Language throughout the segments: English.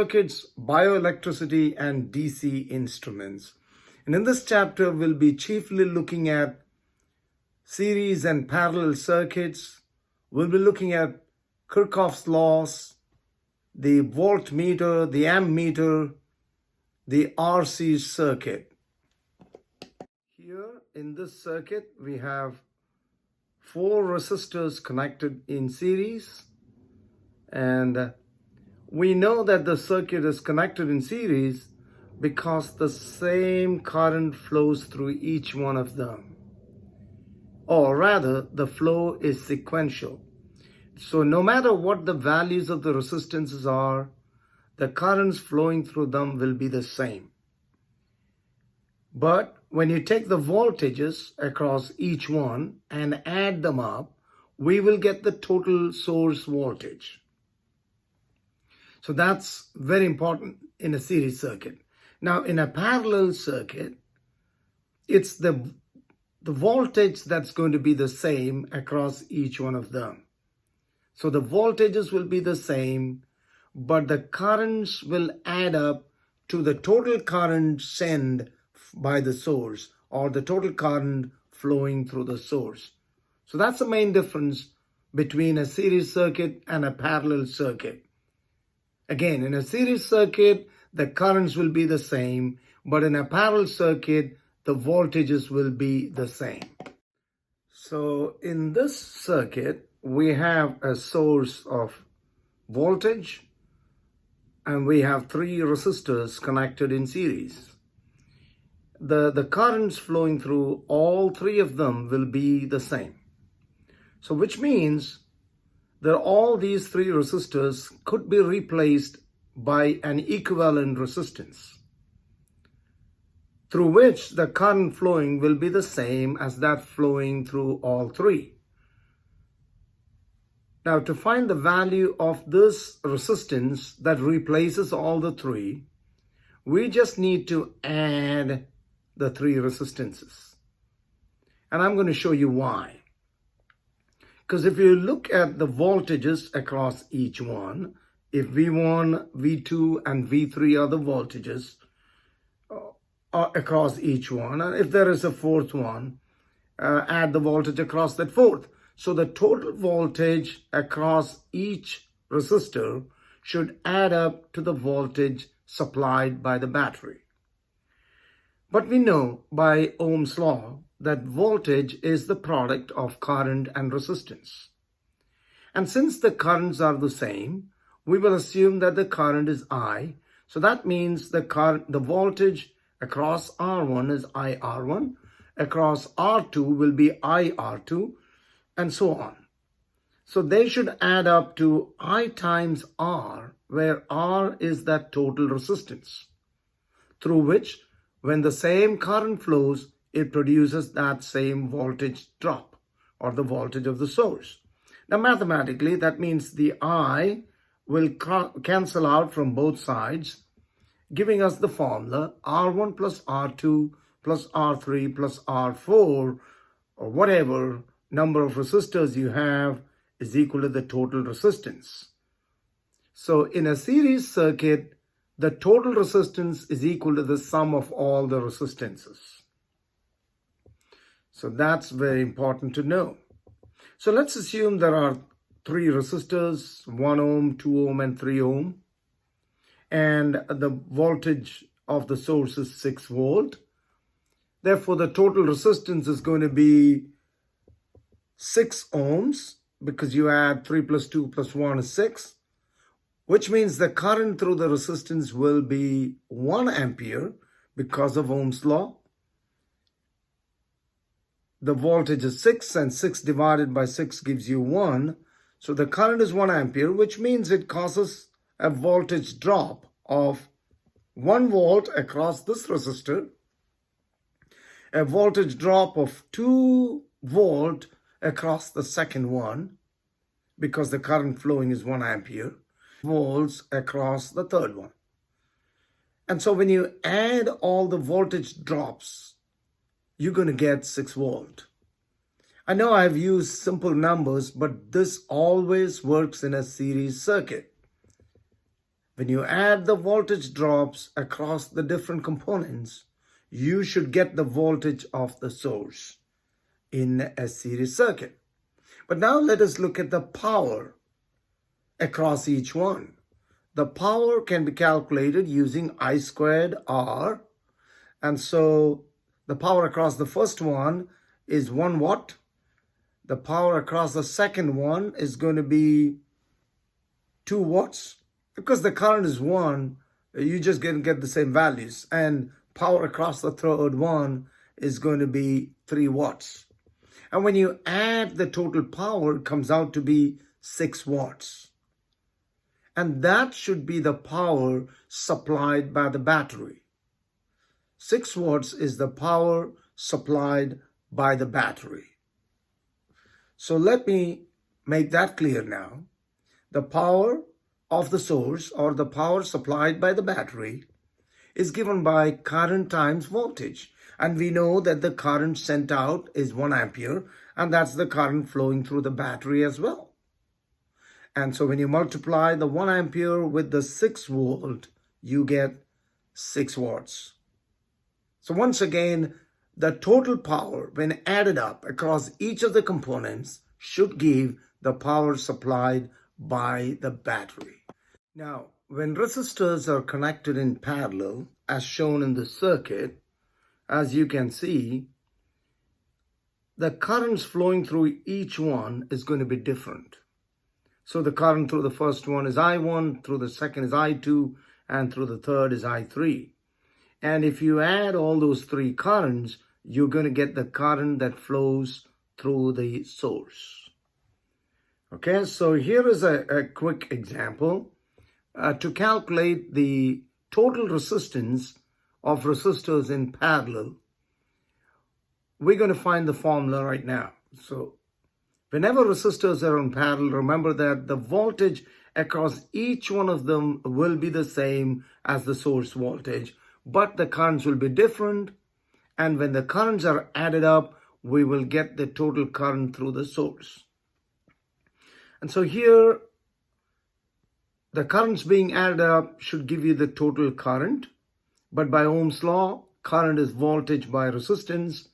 circuits, bioelectricity, and DC instruments. And in this chapter, we'll be chiefly looking at series and parallel circuits. We'll be looking at Kirchhoff's laws, the voltmeter, the ammeter, the RC circuit. Here in this circuit, we have 4 resistors connected in series, and we know that the circuit is connected in series because the same current flows through each one of them. Or rather, the flow is sequential. So no matter what the values of the resistances are, the currents flowing through them will be the same. But when you take the voltages across each one and add them up, we will get the total source voltage. So that's very important in a series circuit. Now, in a parallel circuit, it's the voltage that's going to be the same across each one of them. So the voltages will be the same, but the currents will add up to the total current sent by the source, or the total current flowing through the source. So that's the main difference between a series circuit and a parallel circuit. Again, in a series circuit, the currents will be the same, but in a parallel circuit, the voltages will be the same. So in this circuit, we have a source of voltage, and we have 3 resistors connected in series. The currents flowing through all 3 of them will be the same. So which means that all these 3 resistors could be replaced by an equivalent resistance, through which the current flowing will be the same as that flowing through all 3. Now, to find the value of this resistance that replaces all the 3, we just need to add the 3 resistances. And I'm going to show you why. Because if you look at the voltages across each one, if V1, V2, and V3 are the voltages across each one, and if there is a 4th one, add the voltage across that 4th. So the total voltage across each resistor should add up to the voltage supplied by the battery. But we know by Ohm's law that voltage is the product of current and resistance. And since the currents are the same, we will assume that the current is I. So that means the voltage across R1 is IR1, across R2 will be IR2, and so on. So they should add up to I times R, where R is that total resistance, through which when the same current flows, it produces that same voltage drop, or the voltage of the source. Now mathematically, that means the I will cancel out from both sides, giving us the formula R1 plus R2 plus R3 plus R4, or whatever number of resistors you have, is equal to the total resistance. So in a series circuit, the total resistance is equal to the sum of all the resistances. So that's very important to know. So let's assume there are 3 resistors, 1 ohm, 2 ohm, and 3 ohm. And the voltage of the source is 6 volt. Therefore, the total resistance is going to be 6 ohms, because you add 3 plus 2 plus 1 is 6. Which means the current through the resistance will be 1 ampere because of Ohm's law. The voltage is 6, and 6 divided by 6 gives you 1. So the current is 1 ampere, which means it causes a voltage drop of 1 volt across this resistor, a voltage drop of 2 volt across the second one, because the current flowing is 1 ampere, volts across the third one. And so when you add all the voltage drops, you're going to get 6 volt. I know I've used simple numbers, but this always works in a series circuit. When you add the voltage drops across the different components, you should get the voltage of the source in a series circuit. But now let us look at the power across each one. The power can be calculated using I squared R. And so the power across the first one is 1 watt. The power across the second one is going to be 2 watts. Because the current is 1, you just get the same values. And power across the third one is going to be 3 watts. And when you add the total power, it comes out to be 6 watts. And that should be the power supplied by the battery. 6 watts is the power supplied by the battery. So let me make that clear now. The power of the source, or the power supplied by the battery, is given by current times voltage. And we know that the current sent out is 1 ampere, and that's the current flowing through the battery as well. And so when you multiply the 1 ampere with the 6 volt, you get 6 watts. So once again, the total power, when added up across each of the components, should give the power supplied by the battery. Now, when resistors are connected in parallel, as shown in the circuit, as you can see, the currents flowing through each one is going to be different. So the current through the first one is I1, through the second is I2, and through the third is I3. And if you add all those 3 currents, you're going to get the current that flows through the source. Okay, so here is a quick example. To calculate the total resistance of resistors in parallel, we're going to find the formula right now. So whenever resistors are in parallel, remember that the voltage across each one of them will be the same as the source voltage, but the currents will be different. And when the currents are added up, we will get the total current through the source. And so here, the currents being added up should give you the total current. But by Ohm's law, current is voltage by resistance.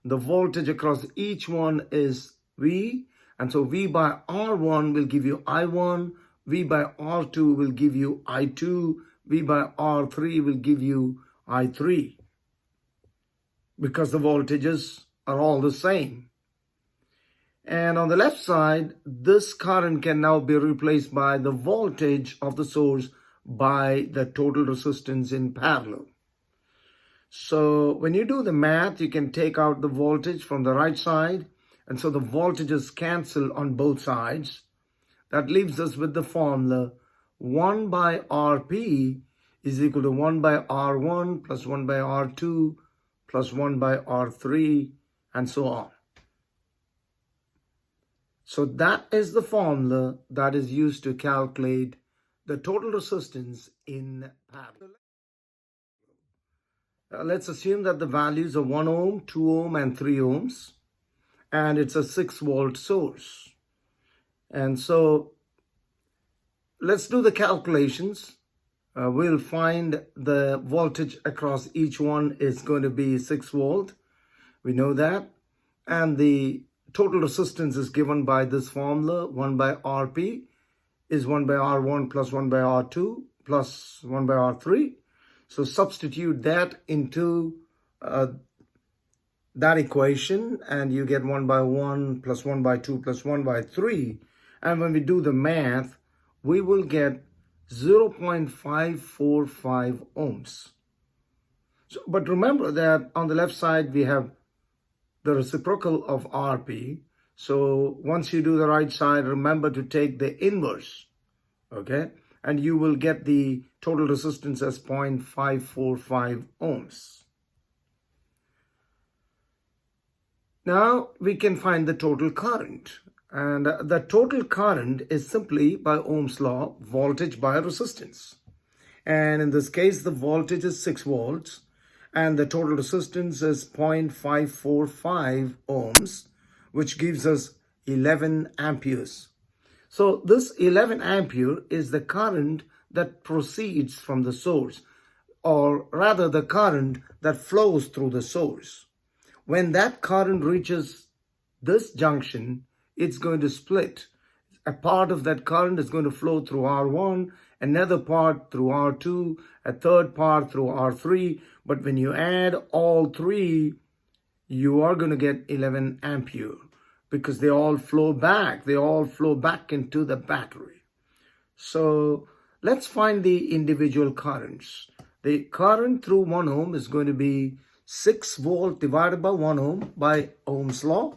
The voltage across each one is V. And so V by R1 will give you I1. V by R2 will give you I2. V by R3 will give you I3. Because the voltages are all the same. And on the left side, this current can now be replaced by the voltage of the source by the total resistance in parallel. So when you do the math, you can take out the voltage from the right side. And so the voltages cancel on both sides. That leaves us with the formula 1 by Rp is equal to 1 by R1 plus 1 by R2 plus 1 by R3 and so on. So that is the formula that is used to calculate the total resistance in parallel. Let's assume that the values are 1 ohm, 2 ohm, and 3 ohms, and it's a 6 volt source. And so let's do the calculations. We'll find the voltage across each one is going to be 6 volt. We know that. And the total resistance is given by this formula. 1 by Rp is 1 by R1 plus 1 by R2 plus 1 by R3. So substitute that into that equation and you get 1 by 1 plus 1 by 2 plus 1 by 3. And when we do the math, we will get 0.545 ohms. So, but remember that on the left side, we have the reciprocal of Rp. So once you do the right side, remember to take the inverse, okay? And you will get the total resistance as 0.545 ohms. Now we can find the total current. And the total current is simply, by Ohm's law, voltage by resistance. And in this case, the voltage is 6 volts. And the total resistance is 0.545 ohms, which gives us 11 amperes. So this 11 ampere is the current that proceeds from the source, or rather the current that flows through the source. When that current reaches this junction, it's going to split. A part of that current is going to flow through R1, another part through R2, a third part through R3. But when you add all three, you are going to get 11 ampere because they all flow back. They all flow back into the battery. So let's find the individual currents. The current through 1 ohm is going to be 6 volt divided by 1 ohm by Ohm's law.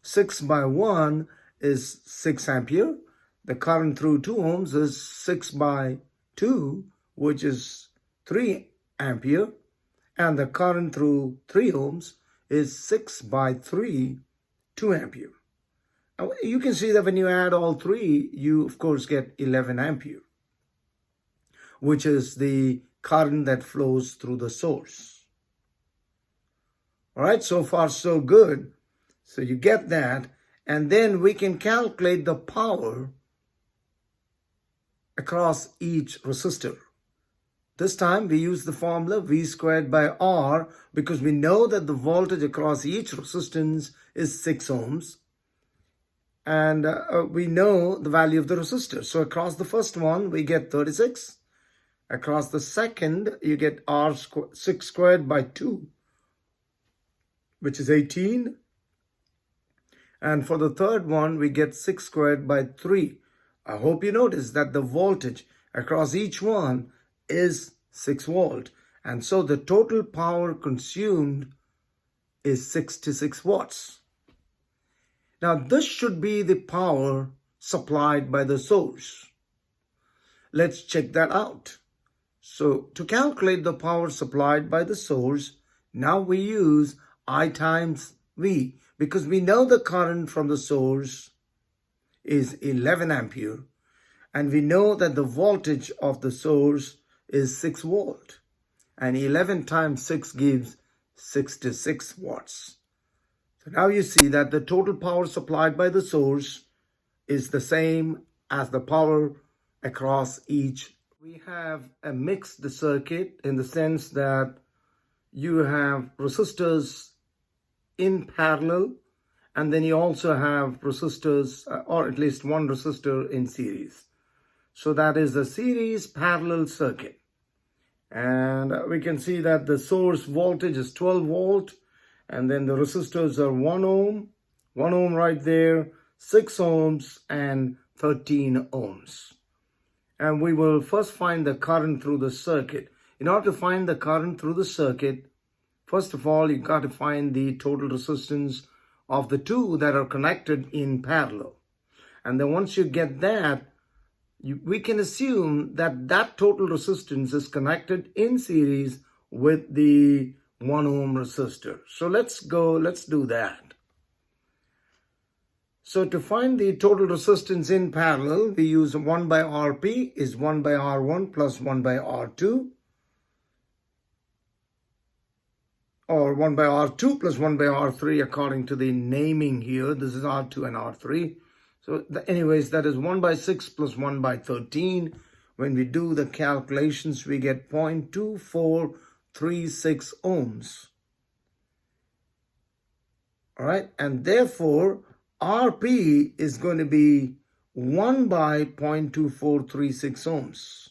6 by 1 is 6 ampere. The current through 2 ohms is 6 by 2, which is 3 ampere. And the current through 3 ohms is 6 by 3, 2 ampere. Now, you can see that when you add all three, you of course get 11 ampere, which is the current that flows through the source. All right, so far so good. So you get that, and then we can calculate the power across each resistor. This time we use the formula V squared by R because we know that the voltage across each resistance is 6 ohms. And we know the value of the resistor. So across the first one, we get 36. Across the second, you get 6 squared by 2, which is 18. And for the third one, we get 6 squared by 3. I hope you notice that the voltage across each one is 6 volt. And so the total power consumed is 66 watts. Now this should be the power supplied by the source. Let's check that out. So to calculate the power supplied by the source, now we use I times V because we know the current from the source is 11 ampere and we know that the voltage of the source is 6 volt and 11 times 6 gives 66 watts. So now you see that the total power supplied by the source is the same as the power across each. We have a mixed circuit in the sense that you have resistors in parallel and then you also have resistors or at least one resistor in series. So that is a series parallel circuit. And we can see that the source voltage is 12 volt and then the resistors are 1 ohm right there, 6 ohms and 13 ohms. And we will first find the current through the circuit. In order to find the current through the circuit, first of all, you got to find the total resistance of the two that are connected in parallel. And then once you get that, we can assume that that total resistance is connected in series with the 1 ohm resistor. So let's do that. So to find the total resistance in parallel, we use 1 by Rp is 1 by R1 plus 1 by R2. Or 1 by R2 plus 1 by R3 according to the naming here. This is R2 and R3. So anyways, that is 1 by 6 plus 1 by 13. When we do the calculations, we get 0.2436 ohms. All right, and therefore, Rp is going to be 1 by 0.2436 ohms.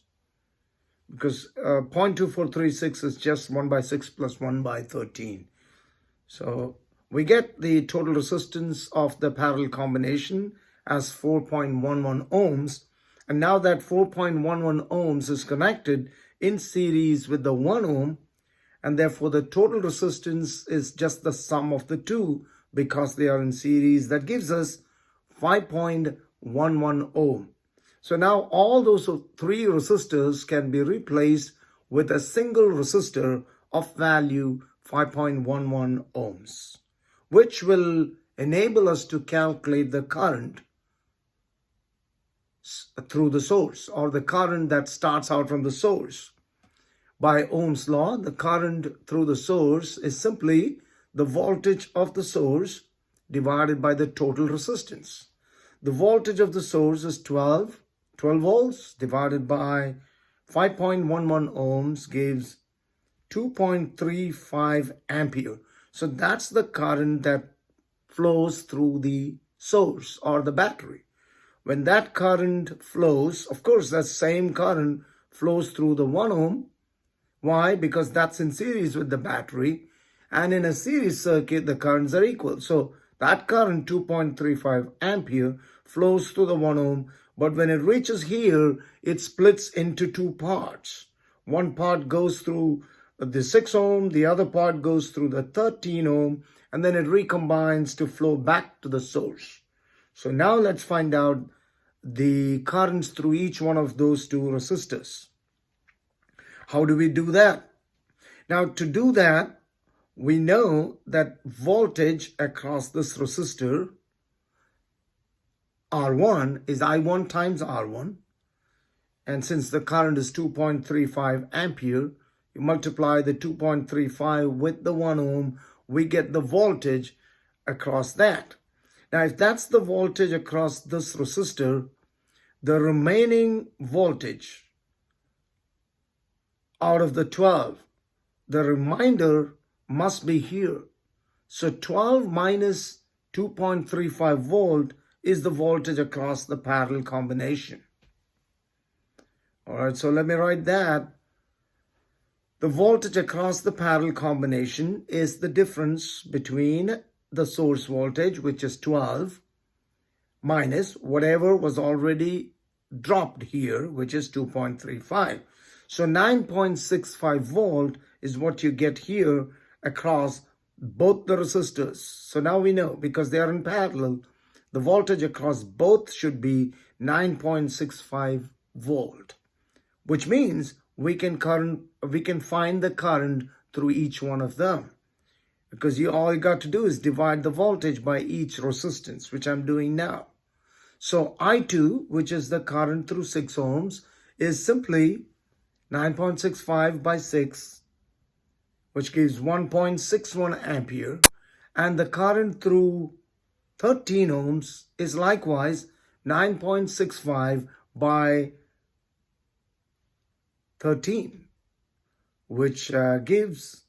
Because 0.2436 is just 1 by 6 plus 1 by 13. So we get the total resistance of the parallel combination as 4.11 ohms. And now that 4.11 ohms is connected in series with the 1 ohm, and therefore the total resistance is just the sum of the two because they are in series. That gives us 5.11 ohm. So now all those three resistors can be replaced with a single resistor of value 5.11 ohms, which will enable us to calculate the current through the source, or the current that starts out from the source. By Ohm's law, the current through the source is simply the voltage of the source divided by the total resistance. The voltage of the source is 12 volts divided by 5.11 ohms gives 2.35 ampere. So that's the current that flows through the source or the battery. When that current flows, of course, that same current flows through the 1 ohm. Why? Because that's in series with the battery. And in a series circuit, the currents are equal. So that current, 2.35 ampere, flows through the 1 ohm. But when it reaches here, it splits into two parts. One part goes through the 6 ohm, the other part goes through the 13 ohm, and then it recombines to flow back to the source. So now let's find out the currents through each one of those two resistors. How do we do that? Now, to do that, we know that voltage across this resistor R1 is I1 times R1. And since the current is 2.35 ampere, you multiply the 2.35 with the 1 ohm, we get the voltage across that. Now, if that's the voltage across this resistor, the remaining voltage out of the 12, the remainder must be here. So 12 minus 2.35 volt is the voltage across the parallel combination. All right, so let me write that. The voltage across the parallel combination is the difference between the source voltage, which is 12, minus whatever was already dropped here, which is 2.35. So 9.65 volt is what you get here across both the resistors. So now we know, because they are in parallel, the voltage across both should be 9.65 volt, which means we can find the current through each one of them. Because all you got to do is divide the voltage by each resistance, which I'm doing now. So I2, which is the current through 6 ohms, is simply 9.65 by 6, which gives 1.61 ampere. And the current through 13 ohms is likewise 9.65 by 13, which gives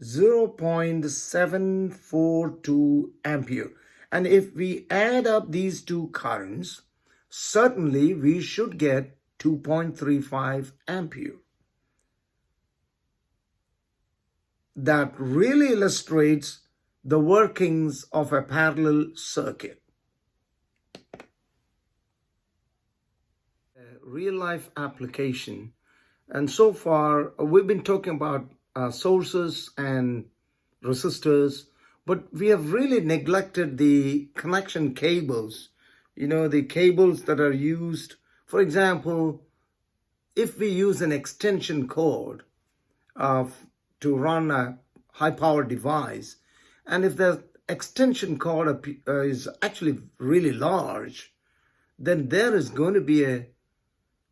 0.742 ampere. And if we add up these two currents, certainly we should get 2.35 ampere. That really illustrates the workings of a parallel circuit. A real-life application. And so far, we've been talking about sources and resistors, but we have really neglected the connection cables. You know, the cables that are used. For example, if we use an extension cord to run a high-power device, and if the extension cord is actually really large, then there is going to be a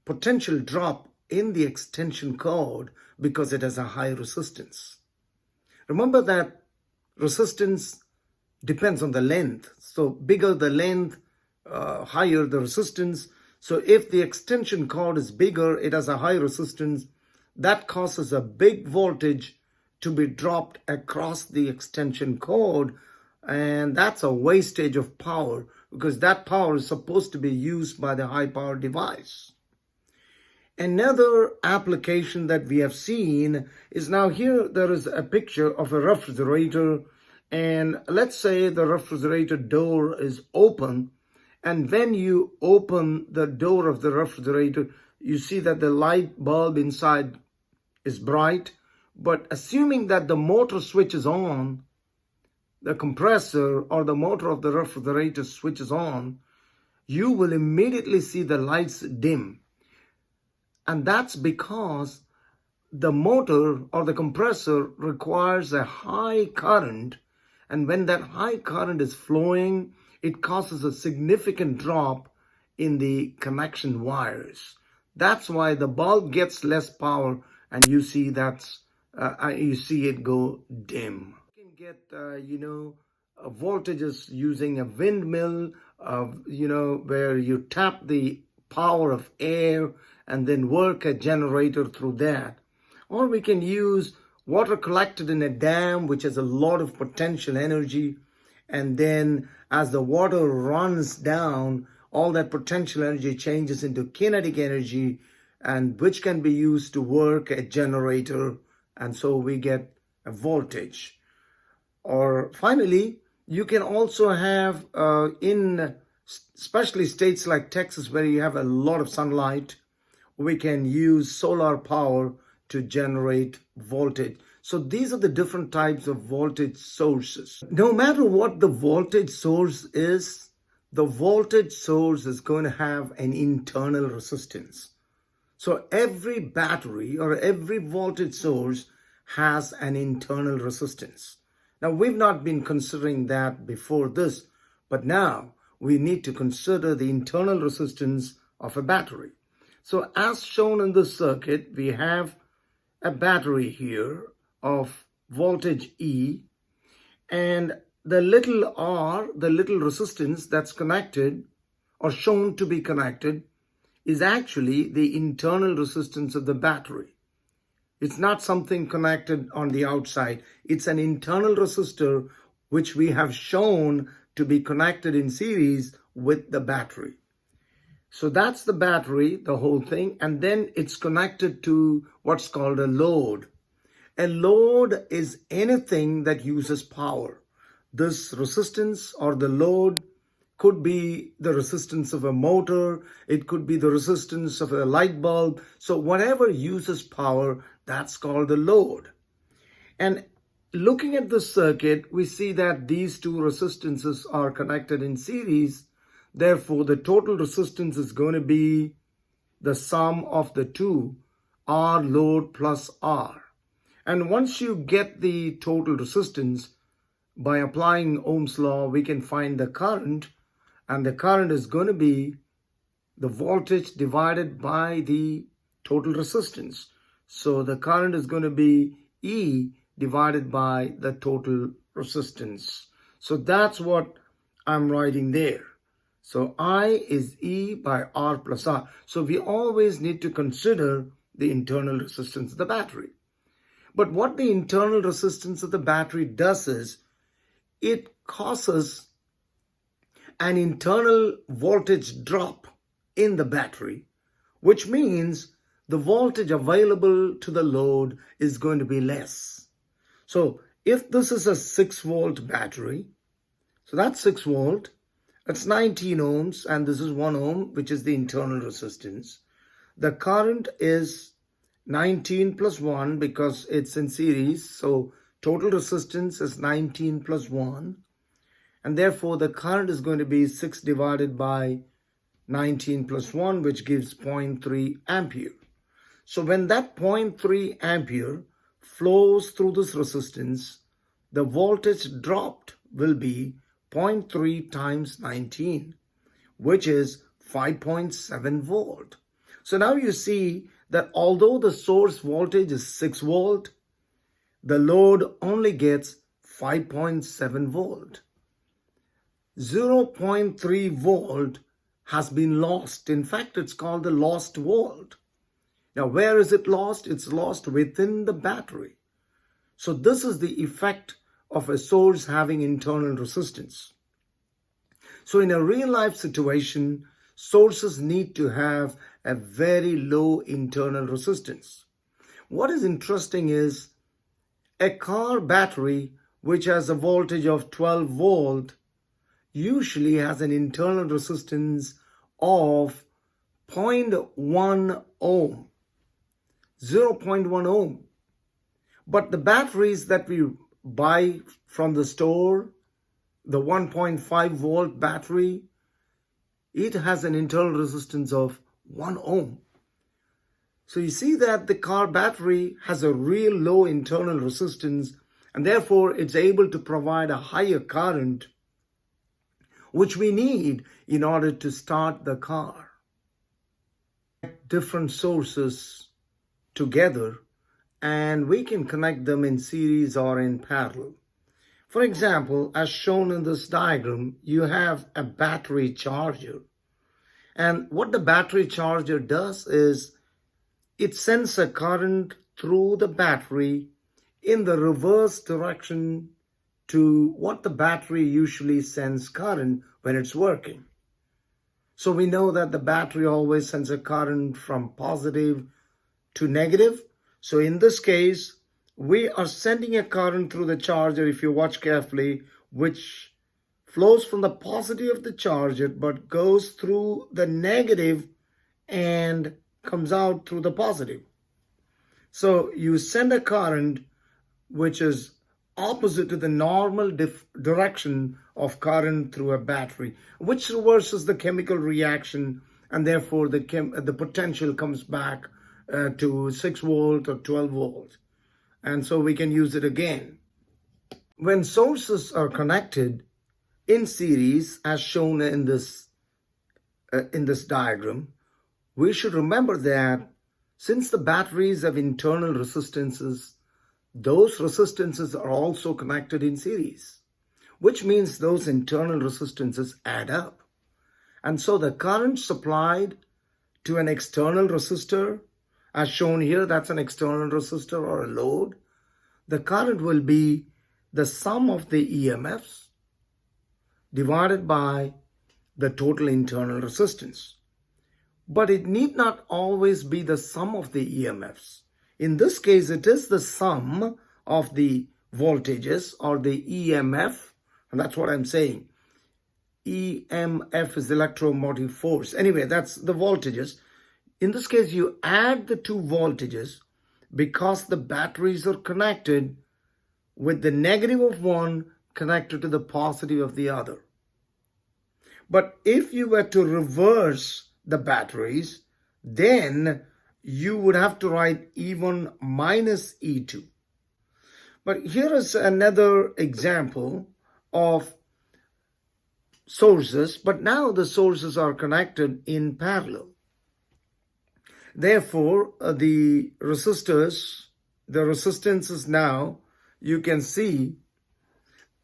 potential drop in the extension cord because it has a high resistance. Remember that resistance depends on the length. So bigger the length, higher the resistance. So if the extension cord is bigger, it has a high resistance, that causes a big voltage to be dropped across the extension cord. And that's a wastage of power, because that power is supposed to be used by the high power device. Another application that we have seen is, now here there is a picture of a refrigerator, and let's say the refrigerator door is open, and when you open the door of the refrigerator, you see that the light bulb inside is bright. But assuming that the motor switches on, the compressor or the motor of the refrigerator switches on, you will immediately see the lights dim. And that's because the motor or the compressor requires a high current. And when that high current is flowing, it causes a significant drop in the connection wires. That's why the bulb gets less power, and you see you see it go dim. You can get voltages using a windmill, where you tap the power of air, and then work a generator through that. Or we can use water collected in a dam, which has a lot of potential energy, and then as the water runs down, all that potential energy changes into kinetic energy, and which can be used to work a generator, and so we get a voltage. Or finally, you can also have in especially states like Texas, where you have a lot of sunlight, we can use solar power to generate voltage. So these are the different types of voltage sources. No matter what the voltage source is, the voltage source is going to have an internal resistance. So every battery or every voltage source has an internal resistance. Now, we've not been considering that before this, but now we need to consider the internal resistance of a battery. So as shown in this circuit, we have a battery here of voltage E, and the little r, the little resistance that's connected or shown to be connected, is actually the internal resistance of the battery. It's not something connected on the outside. It's an internal resistor which we have shown to be connected in series with the battery. So that's the battery, the whole thing, and then it's connected to what's called a load. A load is anything that uses power. This resistance or the load could be the resistance of a motor, it could be the resistance of a light bulb. So whatever uses power, that's called the load. And looking at the circuit, we see that these two resistances are connected in series. Therefore, the total resistance is going to be the sum of the two, R load plus R. And once you get the total resistance, by applying Ohm's law, we can find the current, and the current is going to be the voltage divided by the total resistance. So the current is going to be E divided by the total resistance. So that's what I'm writing there. So I is E by R plus R. So we always need to consider the internal resistance of the battery. But what the internal resistance of the battery does is, it causes an internal voltage drop in the battery, which means the voltage available to the load is going to be less. So if this is a 6-volt battery, so that's 6 volt, that's 19 ohms, and this is 1 ohm, which is the internal resistance. The current is 19 plus 1 because it's in series, so total resistance is 19 plus 1, and therefore the current is going to be 6 divided by 19 plus 1, which gives 0.3 ampere. So when that 0.3 ampere flows through this resistance, the voltage dropped will be 0.3 times 19, which is 5.7 volt. So now you see that although the source voltage is 6 volt, the load only gets 5.7 volt. 0.3 volt has been lost. In fact, it's called the lost volt. Now, where is it lost? It's lost within the battery. So this is the effect of a source having internal resistance. So in a real life situation, sources need to have a very low internal resistance. What is interesting is a car battery which has a voltage of 12 volt usually has an internal resistance of 0.1 ohm, 0.1 ohm. But the batteries that we buy from the store, the 1.5 volt battery, it has an internal resistance of 1 ohm. So you see that the car battery has a real low internal resistance, and therefore it's able to provide a higher current, which we need in order to start the car. Different sources together, and we can connect them in series or in parallel. For example, as shown in this diagram, you have a battery charger. And what the battery charger does is it sends a current through the battery in the reverse direction to what the battery usually sends current when it's working. So we know that the battery always sends a current from positive to negative. So in this case, we are sending a current through the charger, if you watch carefully, which flows from the positive of the charger but goes through the negative and comes out through the positive. So you send a current which is opposite to the normal direction of current through a battery, which reverses the chemical reaction, and therefore the potential comes back to 6 volt or 12 volt. And so we can use it again. When sources are connected in series, as shown in this diagram, we should remember that since the batteries have internal resistances, those resistances are also connected in series, which means those internal resistances add up. And so the current supplied to an external resistor, as shown here, that's an external resistor or a load, the current will be the sum of the EMFs divided by the total internal resistance. But it need not always be the sum of the EMFs. In this case, it is the sum of the voltages or the EMF, and that's what I'm saying. EMF is electromotive force. Anyway, that's the voltages. In this case, you add the two voltages because the batteries are connected with the negative of one connected to the positive of the other. But if you were to reverse the batteries, then you would have to write E1 minus E2. But here is another example of sources, but now the sources are connected in parallel. Therefore, the resistances now, you can see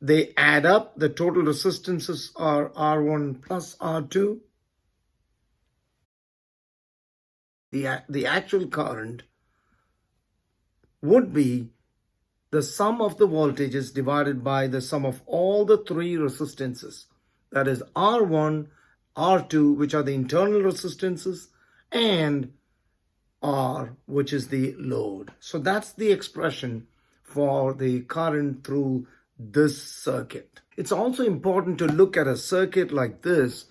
they add up. The total resistances are R1 plus R2. The actual current would be the sum of the voltages divided by the sum of all the three resistances. That is R1, R2, which are the internal resistances, and R, which is the load. So that's the expression for the current through this circuit. It's also important to look at a circuit like this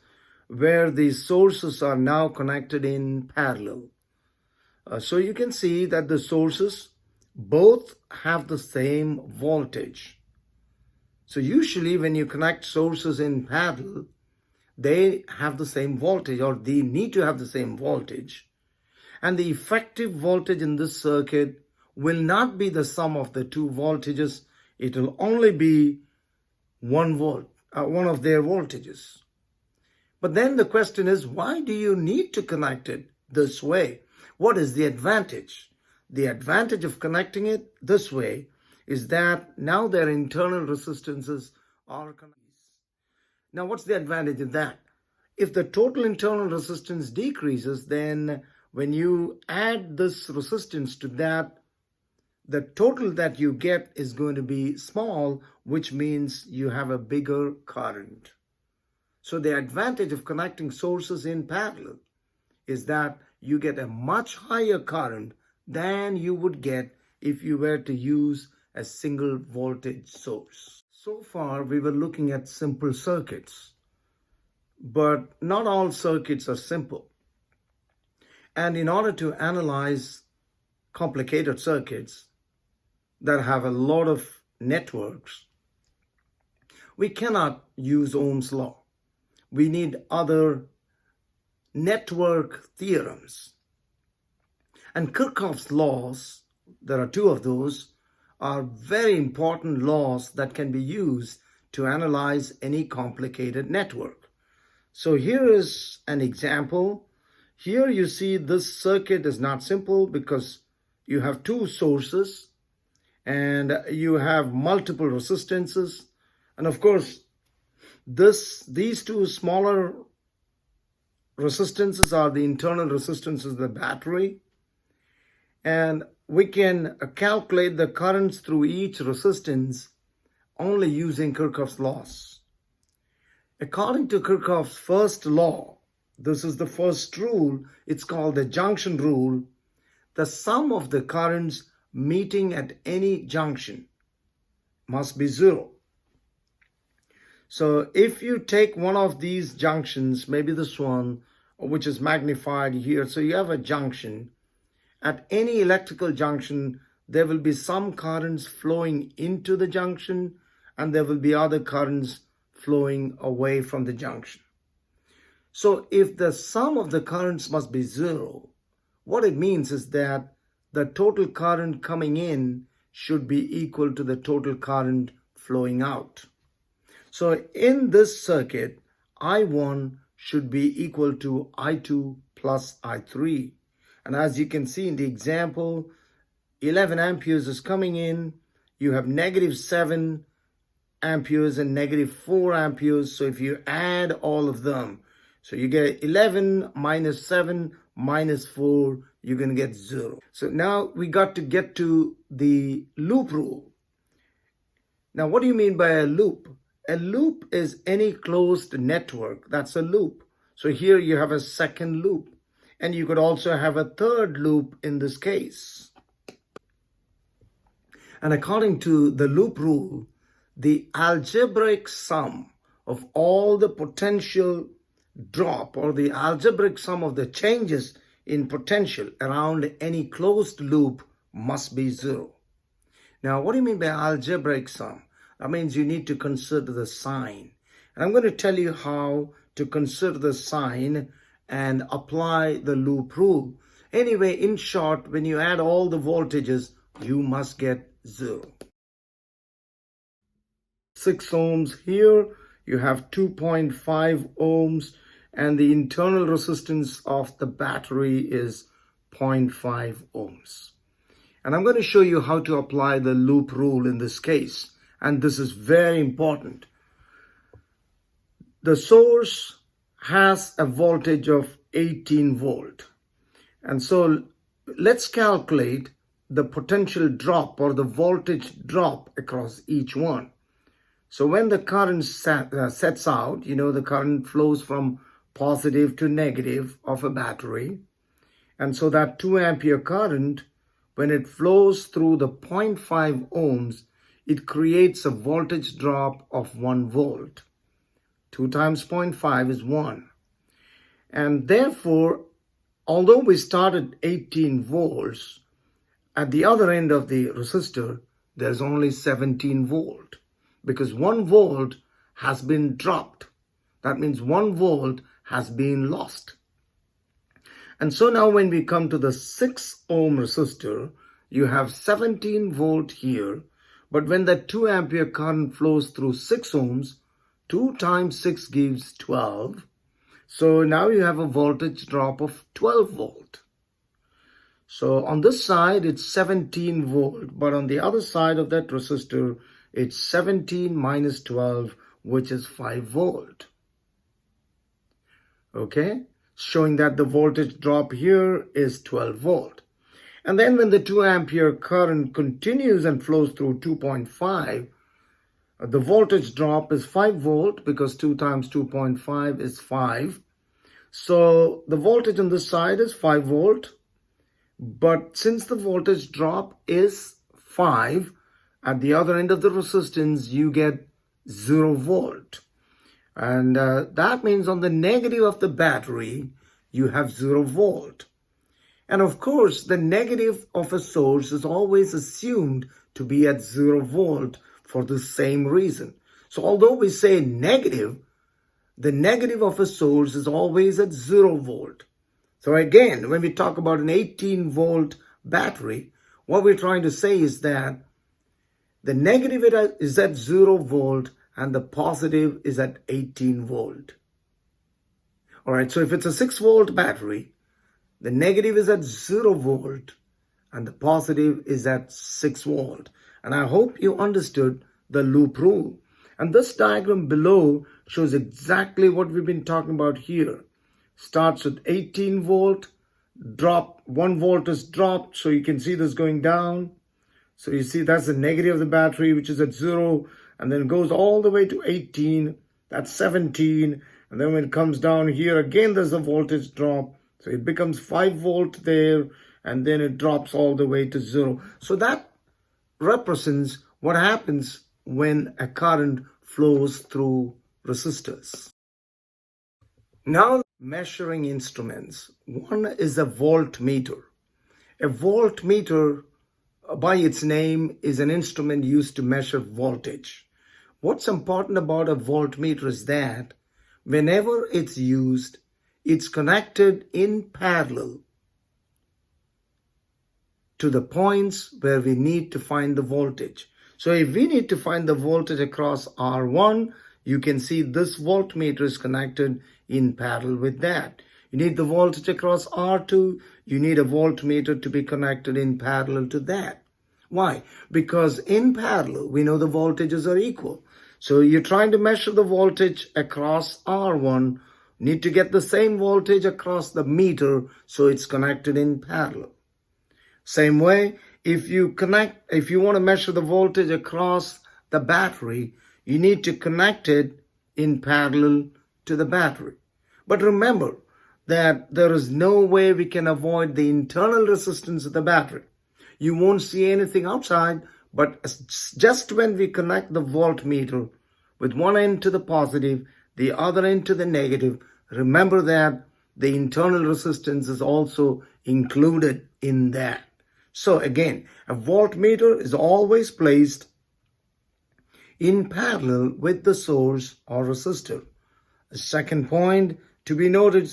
where the sources are now connected in parallel. So you can see that the sources both have the same voltage. So usually when you connect sources in parallel, they have the same voltage, or they need to have the same voltage. And the effective voltage in this circuit will not be the sum of the two voltages. It will only be 1 volt, one of their voltages. But then the question is, why do you need to connect it this way? What is the advantage? The advantage of connecting it this way is that now their internal resistances are connected. Now, what's the advantage of that? If the total internal resistance decreases, then when you add this resistance to that, the total that you get is going to be small, which means you have a bigger current. So the advantage of connecting sources in parallel is that you get a much higher current than you would get if you were to use a single voltage source. So far, we were looking at simple circuits, but not all circuits are simple. And in order to analyze complicated circuits that have a lot of networks, we cannot use Ohm's law. We need other network theorems. And Kirchhoff's laws, there are two of those, are very important laws that can be used to analyze any complicated network. So here is an example. Here you see this circuit is not simple because you have two sources and you have multiple resistances. And of course, these two smaller resistances are the internal resistances of the battery. And we can calculate the currents through each resistance only using Kirchhoff's laws. According to Kirchhoff's first law, this is the first rule, it's called the junction rule. The sum of the currents meeting at any junction must be zero. So if you take one of these junctions, maybe this one, which is magnified here, so you have a junction. At any electrical junction, there will be some currents flowing into the junction, and there will be other currents flowing away from the junction. So if the sum of the currents must be zero, what it means is that the total current coming in should be equal to the total current flowing out. So in this circuit, I1 should be equal to I2 plus I3. And as you can see in the example, 11 amperes is coming in. You have negative 7 amperes and negative 4 amperes. So if you add all of them, so you get 11 minus 7 minus 4, you're going to get 0. So now we got to get to the loop rule. Now, what do you mean by a loop? A loop is any closed network. That's a loop. So here you have a second loop. And you could also have a third loop in this case. And according to the loop rule, the algebraic sum of all the potential drop or the algebraic sum of the changes in potential around any closed loop must be zero. Now, what do you mean by algebraic sum? That means you need to consider the sign. And I'm going to tell you how to consider the sign and apply the loop rule. Anyway, in short, when you add all the voltages, you must get 0. 6 ohms here, you have 2.5 ohms, and the internal resistance of the battery is 0.5 ohms. And I'm going to show you how to apply the loop rule in this case. And this is very important. The source has a voltage of 18 volt. And so let's calculate the potential drop or the voltage drop across each one. So when the current sets out, the current flows from positive to negative of a battery. And so that 2 ampere current, when it flows through the 0.5 ohms, it creates a voltage drop of 1 volt. 2 times 0.5 is 1. And therefore, although we started 18 volts, at the other end of the resistor, there's only 17 volt because 1 volt has been dropped. That means 1 volt has been lost. And so now when we come to the 6 ohm resistor, you have 17 volt here, but when the 2 ampere current flows through 6 ohms, 2 times 6 gives 12. So now you have a voltage drop of 12 volt. So on this side, it's 17 volt, but on the other side of that resistor, it's 17 minus 12, which is 5 volt. Okay, showing that the voltage drop here is 12 volt. And then when the 2 ampere current continues and flows through 2.5, the voltage drop is 5 volt because 2 times 2.5 is 5. So the voltage on this side is 5 volt. But since the voltage drop is 5, at the other end of the resistance, you get 0 volt. And that means on the negative of the battery, you have 0 volt. And of course, the negative of a source is always assumed to be at 0 volt for the same reason. So although we say negative, the negative of a source is always at 0 volt. So again, when we talk about an 18 volt battery, what we're trying to say is that the negative is at 0 volt and the positive is at 18 volt. All right, so if it's a 6 volt battery, the negative is at 0 volt and the positive is at 6 volt. And I hope you understood the loop rule. And this diagram below shows exactly what we've been talking about here. Starts with 18 volt, drop, 1 volt is dropped. So you can see this going down. So you see that's the negative of the battery, which is at 0, and then it goes all the way to 18. That's 17. And then when it comes down here, again, there's a voltage drop. So it becomes 5 volt there, and then it drops all the way to 0. So that represents what happens when a current flows through resistors. Now, measuring instruments. One is a voltmeter. A voltmeter, by its name, is an instrument used to measure voltage. What's important about a voltmeter is that whenever it's used, it's connected in parallel to the points where we need to find the voltage. So if we need to find the voltage across R1, you can see this voltmeter is connected in parallel with that. You need the voltage across R2, you need a voltmeter to be connected in parallel to that. Why? Because in parallel, we know the voltages are equal. So you're trying to measure the voltage across R1, need to get the same voltage across the meter, so it's connected in parallel. Same way, if you want to measure the voltage across the battery, you need to connect it in parallel to the battery. But remember that there is no way we can avoid the internal resistance of the battery. You won't see anything outside, but just when we connect the voltmeter with one end to the positive, the other end to the negative, remember that the internal resistance is also included in that. So again, a voltmeter is always placed in parallel with the source or resistor. The second point to be noted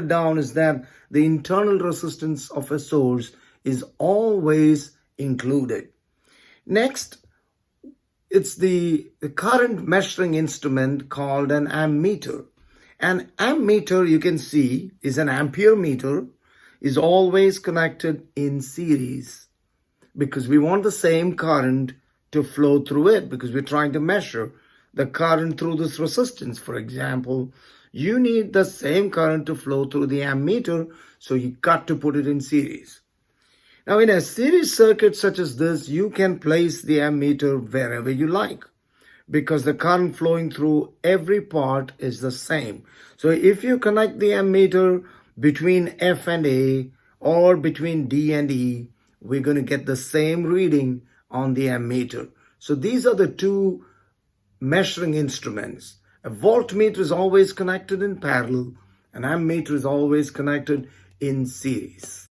down is that the internal resistance of a source is always included. Next, it's the current measuring instrument called an ammeter. An ammeter, you can see, is an ampere meter, is always connected in series because we want the same current to flow through it, because we're trying to measure the current through this resistance. For example, you need the same current to flow through the ammeter, so you got to put it in series. Now, in a series circuit such as this, you can place the ammeter wherever you like, because the current flowing through every part is the same. So if you connect the ammeter between F and A or between D and E, we're going to get the same reading on the ammeter. So these are the two measuring instruments. A voltmeter is always connected in parallel, an ammeter is always connected in series.